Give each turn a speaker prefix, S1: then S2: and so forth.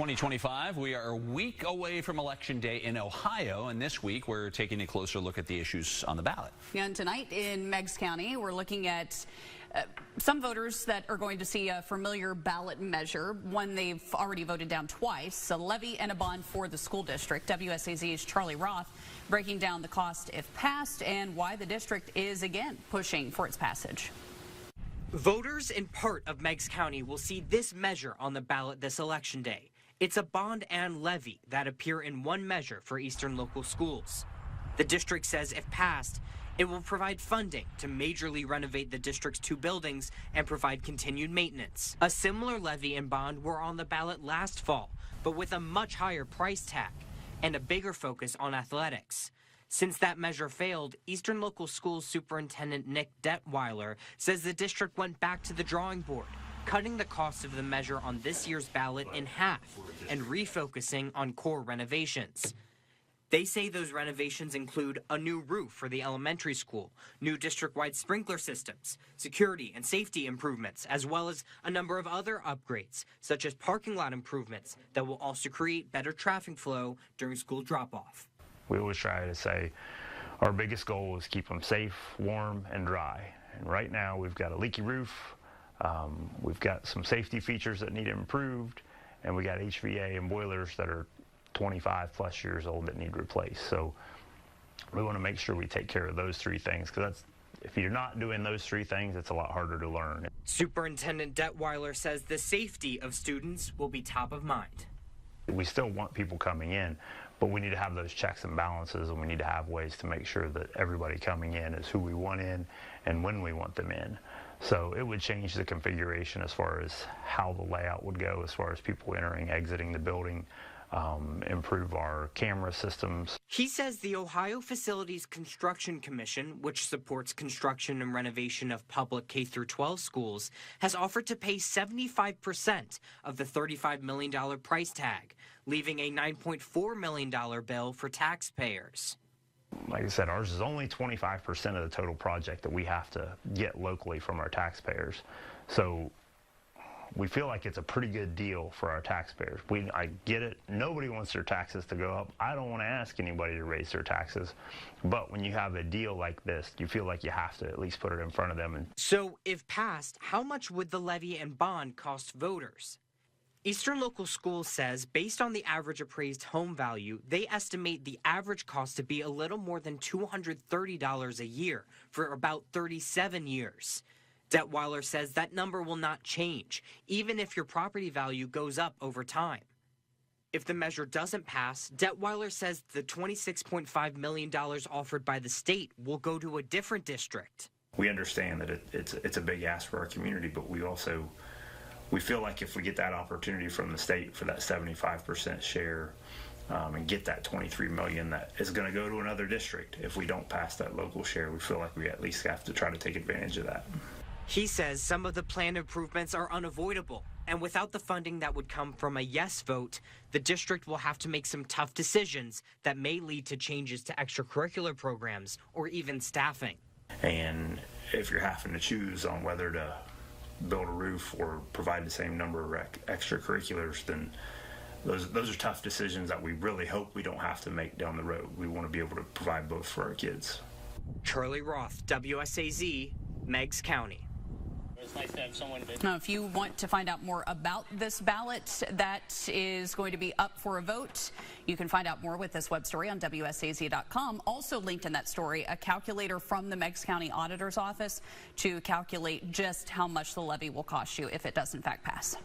S1: 2025, we are a week away from Election Day in Ohio, and this week we're taking a closer look at the issues on the ballot.
S2: And tonight in Meigs County, we're looking at some voters that are going to see a familiar ballot measure, one they've already voted down twice, a levy and a bond for the school district. WSAZ's Charlie Roth breaking down the cost if passed and why the district is again pushing for its passage.
S3: Voters in part of Meigs County will see this measure on the ballot this election day. It's a bond and levy that appear in one measure for Eastern local schools. The district says if passed, it will provide funding to majorly renovate the district's 2 buildings and provide continued maintenance. A similar levy and bond were on the ballot last fall, but with a much higher price tag and a bigger focus on athletics. Since that measure failed, Eastern Local Schools Superintendent Nick Detweiler says the district went back to the drawing board, cutting the cost of the measure on this year's ballot in half and refocusing on core renovations. They say those renovations include a new roof for the elementary school, new district-wide sprinkler systems, security and safety improvements, as well as a number of other upgrades, such as parking lot improvements that will also create better traffic flow during school drop-off.
S4: We always try to say our biggest goal is keep them safe, warm, and dry. And right now we've got a leaky roof, we've got some safety features that need improved, and we got HVA and boilers that are 25 plus years old that need replaced. So we want to make sure we take care of those 3 things, because if you're not doing those 3 things, it's a lot harder to learn.
S3: Superintendent Detweiler says the safety of students will be top of mind.
S4: We still want people coming in, but we need to have those checks and balances, and we need to have ways to make sure that everybody coming in is who we want in and when we want them in. So it would change the configuration as far as how the layout would go, as far as people entering, exiting the building, improve our camera systems.
S3: He says the Ohio Facilities Construction Commission, which supports construction and renovation of public K-12 schools, has offered to pay 75% of the $35 million price tag, leaving a $9.4 million bill for taxpayers.
S4: Like I said, ours is only 25% of the total project that we have to get locally from our taxpayers. So we feel like it's a pretty good deal for our taxpayers. I get it. Nobody wants their taxes to go up. I don't want to ask anybody to raise their taxes. But when you have a deal like this, you feel like you have to at least put it in front of them.
S3: So if passed, how much would the levy and bond cost voters? Eastern Local Schools says based on the average appraised home value, they estimate the average cost to be a little more than $230 a year for about 37 years. Detweiler says that number will not change, even if your property value goes up over time. If the measure doesn't pass, Detweiler says the $26.5 million offered by the state will go to a different district.
S4: We understand that it's a big ask for our community, but we feel like if we get that opportunity from the state for that 75% share and get that $23 million, that is going to go to another district. If we don't pass that local share, we feel like we at least have to try to take advantage of that.
S3: He says some of the planned improvements are unavoidable, and without the funding that would come from a yes vote, the district will have to make some tough decisions that may lead to changes to extracurricular programs or even staffing.
S4: And if you're having to choose on whether to build a roof or provide the same number of extracurriculars, then those are tough decisions that we really hope we don't have to make down the road. We want to be able to provide both for our kids.
S3: Charlie Roth, WSAZ, Meigs County.
S5: It's nice to have someone
S2: Now, if you want to find out more about this ballot that is going to be up for a vote, you can find out more with this web story on WSAZ.com. Also linked in that story, a calculator from the Meigs County Auditor's Office to calculate just how much the levy will cost you if it does in fact pass.